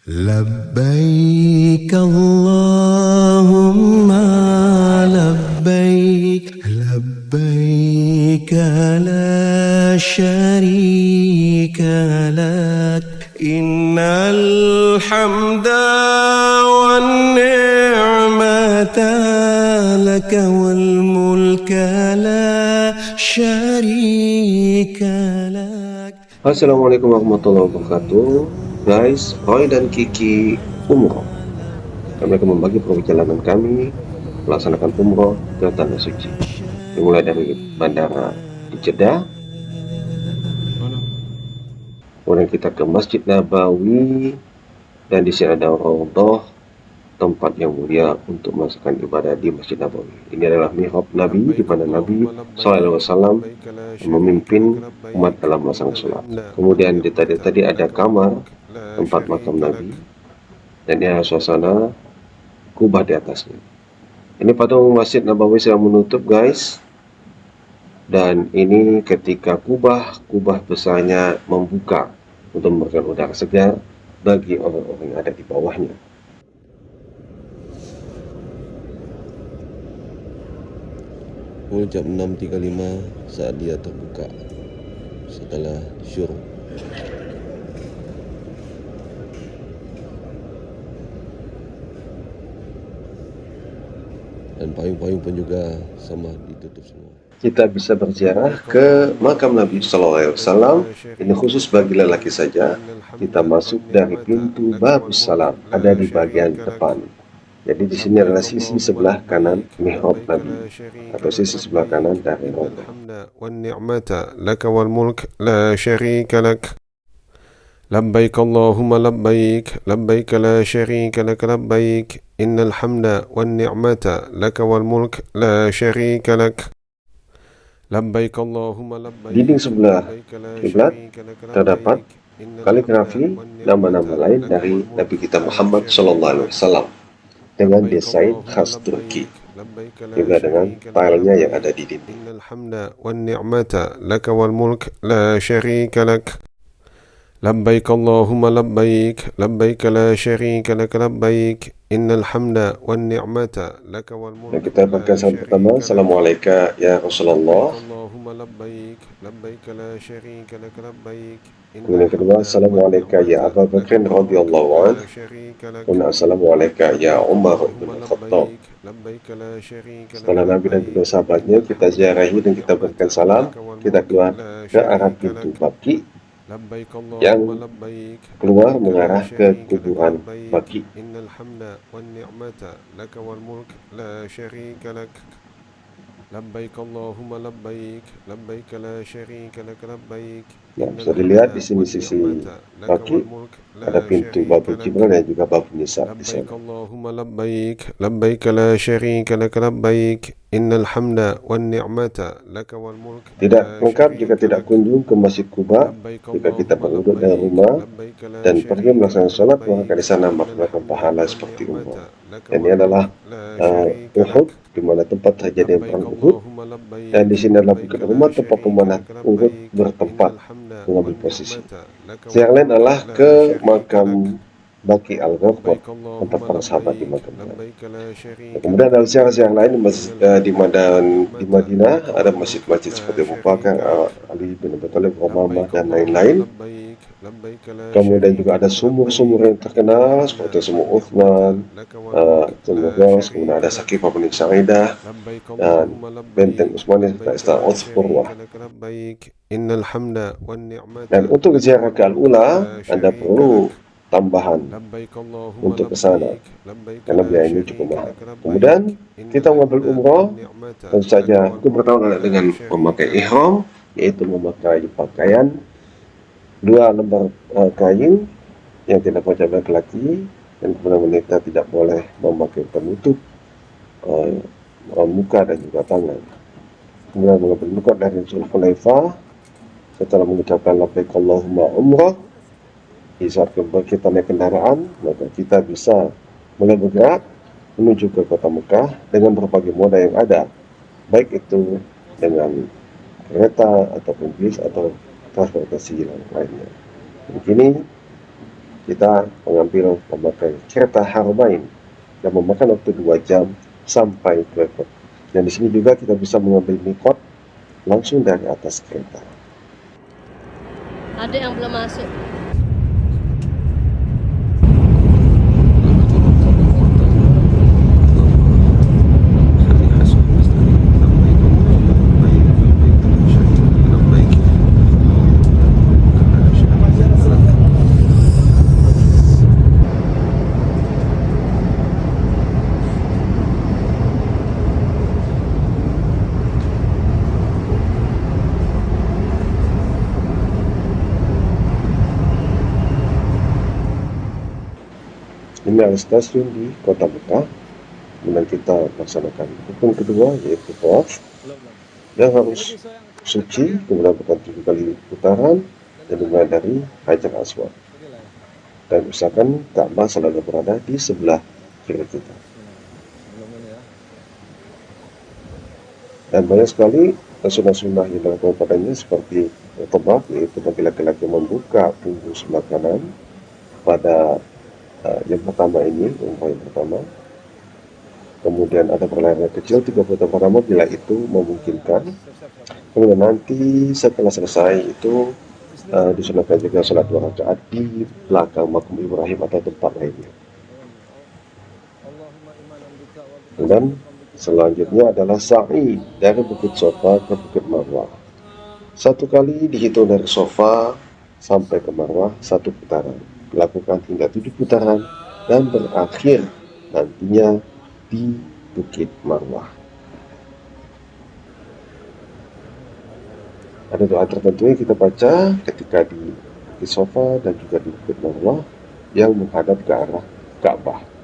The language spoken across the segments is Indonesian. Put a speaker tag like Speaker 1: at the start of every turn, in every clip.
Speaker 1: لبيك اللهم لبيك لبيك لا شريك لك إن الحمد والنعمة لك والملك لا شريك لك.
Speaker 2: Assalamualaikum warahmatullahi wabarakatuh. Guys, Roy dan Kiki umroh. Kami akan membagi perjalanan kami melaksanakan umroh ke Tanah Suci. Dimulai dari bandara di Jeddah, kemudian kita ke Masjid Nabawi, dan di sini ada Raudhah, tempat yang mulia untuk melaksanakan ibadah di Masjid Nabawi. Ini adalah mihrab Nabi, di mana Nabi SAW memimpin umat dalam melaksanakan sholat. Kemudian di tadi ada kamar tempat makam Nabi, dan ini adalah suasana kubah di atasnya. Ini patung Masjid Nabawi sedang menutup, guys. Dan ini ketika kubah besarnya membuka untuk memberikan udara segar bagi orang-orang yang ada di bawahnya. Jam 6.35 saat dia terbuka setelah syuruk. Dan payung-payung pun juga sama ditutup semua. Kita bisa berziarah ke makam Nabi SAW. Ini khusus bagi lelaki saja. Kita masuk dari pintu Babus Salam, ada di bagian depan. Jadi di sini adalah sisi sebelah kanan mihrab Nabi, atau sisi sebelah kanan dari Raudhah. لبيك اللهم لبيك لبيك لا شريك لك لبيك إن الحمد والنعمة لك والملك لا شريك لك لبيك اللهم لبيك. Dinding sebelah kiblat terdapat kaligrafi nama-nama lain dari Nabi kita Muhammad SAW dengan desain khas Turki, juga dengan tilenya yang ada di dinding. إن الحمد والنعمة لك والملك لا شريك لك لبيك اللهم لبيك لبيك لا شريك لك لبيك إن الحمد والنعمة لك والملك. Dan kita bacakan salam pertama, Assalamualaikum ya Rasulullah. Kemudian kedua, Assalamualaikum ya Abu Bakr radhiyallahu anhu. Kemudian Assalamualaikum ya Umar bin Khattab. Setelah Nabi dan kedua sahabatnya kita ziarahi dan kita berikan salam, kita keluar ke arah pintu Baqi yang keluar mengarah ke kuburan Baqi. Ya, bisa dilihat di sini sisi Baqi ada pintu Babul Jibril dan juga Babul Nisa di sana. Tidak lengkap jika tidak kunjung ke Masjid Quba. Jika kita berwudhu dari rumah dan pergi melaksanakan sholat, maka di sana mendapatkan pahala seperti umroh. Dan ini adalah Uhud, di mana tempat terjadi perang Uhud, dan di sini adalah bukit rumah tempat pemanah Uhud bertempat mengambil posisi. Yang lain adalah ke makam Baqi Al-Gharqad, tempat para sahabat di makam. Kemudian ada ziarah-ziarah lain di Madinah, ada masjid-masjid seperti Abu Bakar, Ali bin Abi Thalib, Umamah, dan lain-lain. Kemudian juga ada sumur-sumur yang terkenal seperti sumur Uthman, sumur Ghaus, kemudian ada Saqifah bin Sa'idah, dan benteng Utsmani serta Istana Uthman. Dan untuk ziarah ke Al-Ula, Anda perlu tambahan untuk ke sana karena biaya ini cukup mahal. Kemudian kita mengambil umroh, tentu saja hukum pertama adalah dengan memakai ihram, yaitu memakai pakaian 2 lembar kain yang tidak wajib laki-laki, dan kemudian wanita tidak boleh memakai penutup muka dan juga tangan. Kemudian mengambil mikot dari Zulhulaifah. Setelah mengucapkan labbaik Allahumma umrah, di saat kita naik kendaraan, maka kita bisa mulai bergerak menuju ke kota Mekah dengan berbagai moda yang ada, baik itu dengan kereta ataupun bis atau transportasi lainnya. Begini kita memakai kereta Haramain yang memakan waktu 2 jam sampai ke airport. Dan di sini juga kita bisa mengambil mikot langsung dari atas kereta.
Speaker 3: Ada yang belum masuk.
Speaker 2: Ini adalah stasiun di Kota Mekah. Kemudian kita laksanakan rukun kedua, yaitu tawaf yang harus suci, kemudian bukan 7 kali putaran, dan dimulai dari Hajar Aswad. Dan usahakan Ka'bah selalu berada di sebelah kiri kita. Dan banyak sekali sunnah-sunnah yang dilakukan padanya, seperti tawaf, yaitu bagi laki-laki membuka punggung sebelah kanan pada yang pertama ini, umrah yang pertama. Kemudian ada perlawanan kecil 30 tahun pertama bila itu memungkinkan. Kemudian nanti setelah selesai itu disunahkan juga salat 2 rakaat di belakang makam Ibrahim atau tempat lainnya. Dan selanjutnya adalah sa'i dari Bukit Sofa ke Bukit Marwah. 1 kali dihitung dari Sofa sampai ke Marwah 1 putaran. Lakukan hingga 7 putaran dan berakhir nantinya di Bukit Marwah. Ada doa tertentu yang kita baca ketika di Bukit Sofa dan juga di Bukit Marwah yang menghadap ke arah Ka'bah.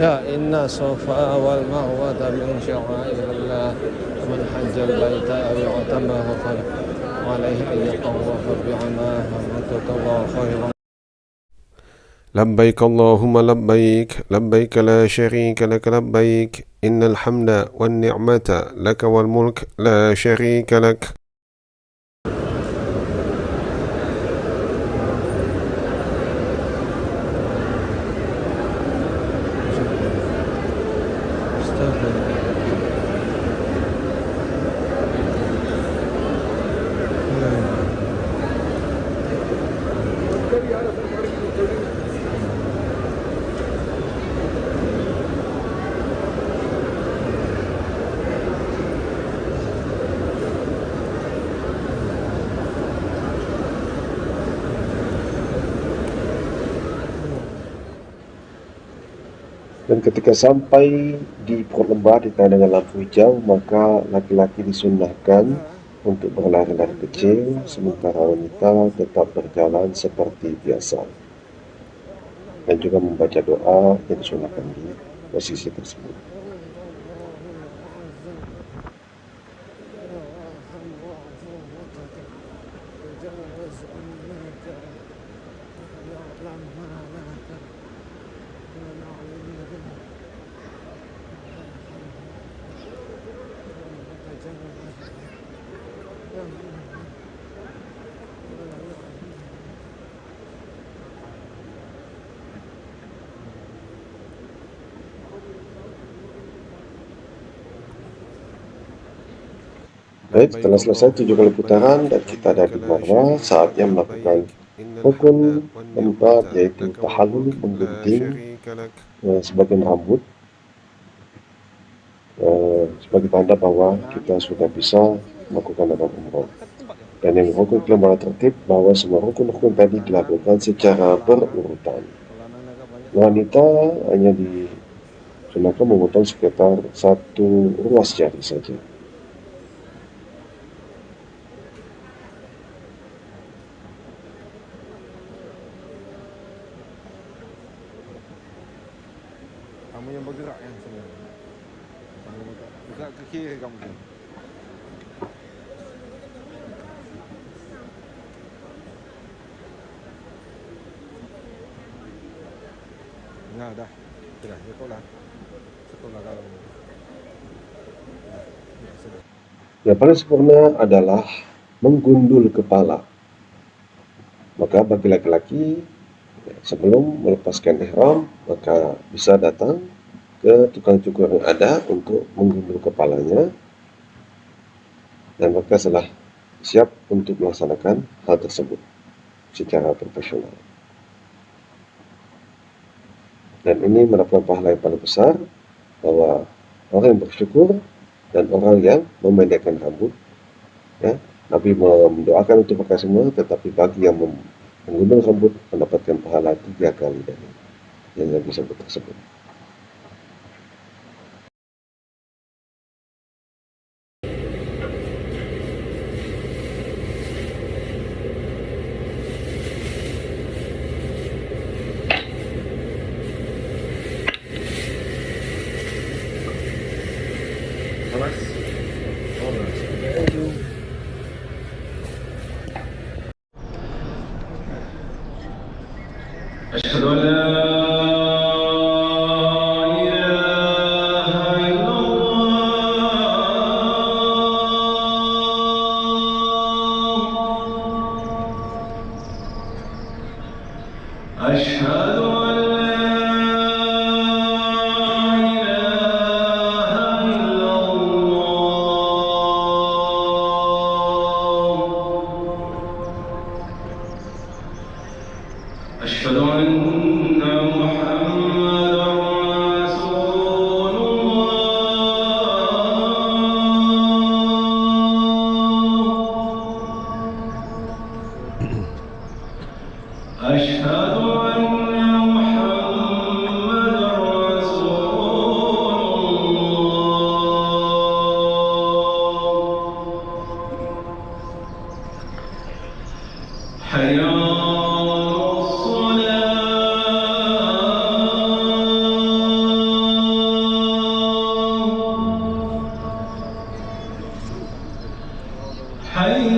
Speaker 4: Ya inna safa wal marwata min sya'airillah man hajjal baita aw i'tamara wa alayhi an yatawafa bi'amaha wa tatawwa khairan.
Speaker 5: لبيك اللهم لبيك لبيك لا شريك لك لبيك إن الحمد والنعمة لك والملك لا شريك لك.
Speaker 2: Dan ketika sampai di Port Lembah ditanda dengan lampu hijau, maka laki-laki disunnahkan untuk berlari-lari kecil, sementara wanita tetap berjalan seperti biasa. Dan juga membaca doa yang disunnahkan di posisi tersebut. Baik, setelah selesai 7 kali putaran dan kita ada di Marwah, saatnya melakukan rukun keempat, yaitu tahallul, menggunting sebagian rambut sebagai tanda bahwa kita sudah bisa melakukan amal umroh. Dan yang rukun kelima tertib bahwa semua rukun-rukun tadi dilakukan secara berurutan. Wanita hanya disunahkan memotong sekitar 1 ruas jari saja.
Speaker 4: Kamu yang bergerak yang sebenarnya.
Speaker 5: Agak ke kiri kamu tu. Nah, dah. Sudah, sekolah. Sekolah kalau. Ya, sudah.
Speaker 2: Yang paling sempurna adalah menggundul kepala. Maka bagi laki-laki, sebelum melepaskan ihram, maka bisa datang ke tukang cukur yang ada untuk menggundul kepalanya, dan maka setelah siap untuk melaksanakan hal tersebut secara profesional. Dan ini merupakan pahala yang paling besar, bahwa orang yang bersyukur dan orang yang memendekkan rambut, ya, Nabi mendoakan untuk mereka semua, tetapi bagi yang menggundul rambut mendapatkan pahala 3 kali dari yang Nabi sebut tersebut.
Speaker 3: أشهد أن لا إله إلا الله أشهد أن لا إله إلا الله أشهد أن محمدا رسول الله أشهد أن محمدا رسول الله حي حي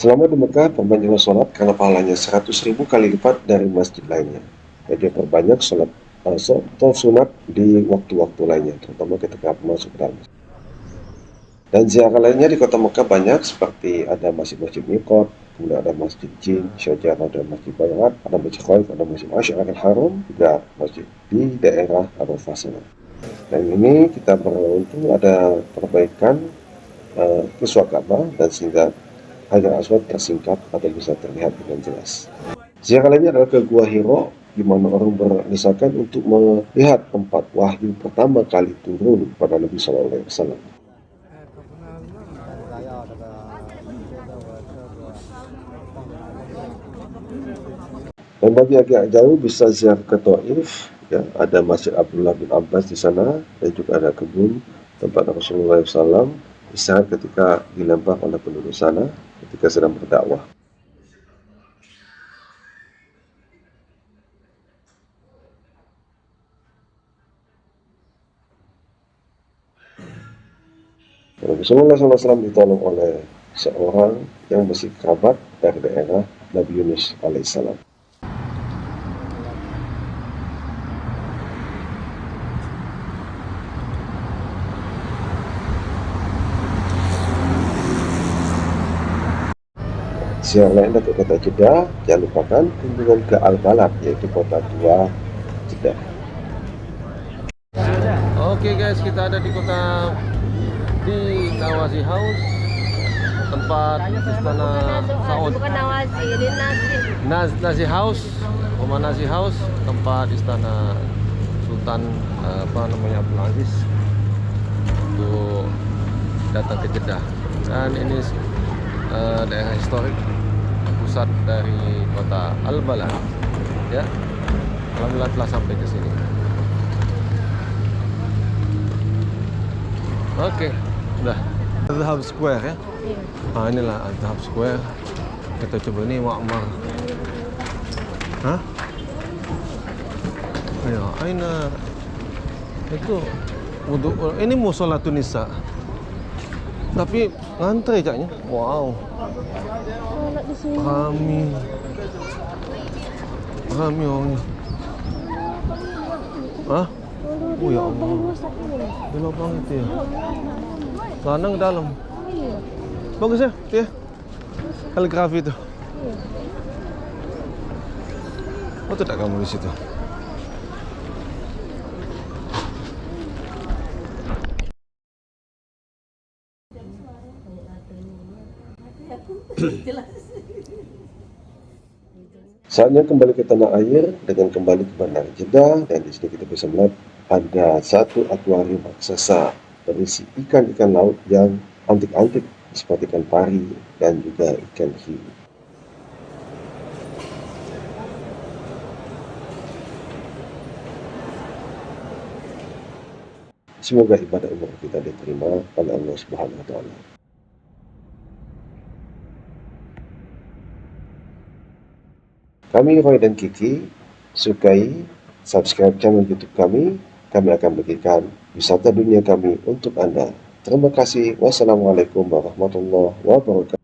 Speaker 2: Selama di Mekah, perbanyaklah sholat karena pahalanya 100.000 kali lipat dari masjid lainnya. Jadi perbanyak sholat atau sunat di waktu-waktu lainnya, terutama ketika masuk dalam. Dan ziarah lainnya di kota Mekah banyak, seperti ada masjid-masjid Miqat, kemudian ada masjid Jin, Syajar, ada masjid Bayat, ada masjid Khaif, ada masjid Asy'ar al-Haram, juga masjid di daerah Arafah sana. Dan ini kita beruntung ada perbaikan kiswah Ka'bah, dan sehingga Hajar Aswad tersingkap atau bisa terlihat dengan jelas. Ziarah lainnya adalah ke Gua Hira, di mana orang berdesakan untuk melihat tempat wahyu pertama kali turun pada Nabi SAW. Dan bagi agak jauh bisa ziarah ke Taif, ya, ada Masjid Abdullah bin Abbas di sana, dan juga ada kebun tempat Rasulullah SAW istirahat ketika dilempar oleh penduduk sana ketika sedang berdakwah. Rasulullah SAW ditolong oleh seorang yang masih kerabat dari daerah Nabi Yunus alaihissalam. Siang lain ke kota Jeddah, jangan lupakan kunjungan ke Al-Balad, yaitu kota tua Jeddah.
Speaker 4: Oke guys, kita ada di Nawazi House, tempat istana Saud.
Speaker 6: Bukan Nawazi, ini Nasi.
Speaker 4: Nazi House, Rumah Nazi House, tempat istana Sultan Abdul Aziz untuk datang ke Jeddah. Dan ini daerah historik, pusat dari kota Al-Balad. Ya, alhamdulillah telah sampai ke sini. Oke, udah. Al-Dhahab Square ya.
Speaker 6: Iya.
Speaker 4: Inilah Al-Dhahab Square. Kita coba ini Muammar. Hah? Ayo, Aina. Itu wudu. Ini musolatun nisa. Tapi ngantre jaknya. Wow.
Speaker 6: Sholat di sini.
Speaker 4: Rami orangnya. Hah? Oh ya Allah. Di lubang itu ya. Lanang ke dalam.
Speaker 6: Iya.
Speaker 4: Bagus ya, itu ya. Kaligrafi itu. Oh, tidak kamu di situ.
Speaker 2: Saatnya kembali ke tanah air dengan kembali ke Bandar Jeddah, dan di sini kita bisa melihat ada satu akuarium raksasa berisi ikan-ikan laut yang antik-antik seperti ikan pari dan juga ikan hiu. Semoga ibadah umrah kita diterima oleh Allah Subhanahu wa Ta'ala. Kami Roy dan Kiki sukai subscribe channel YouTube kami. Kami akan bagikan wisata dunia kami untuk Anda. Terima kasih. Wassalamualaikum warahmatullahi wabarakatuh.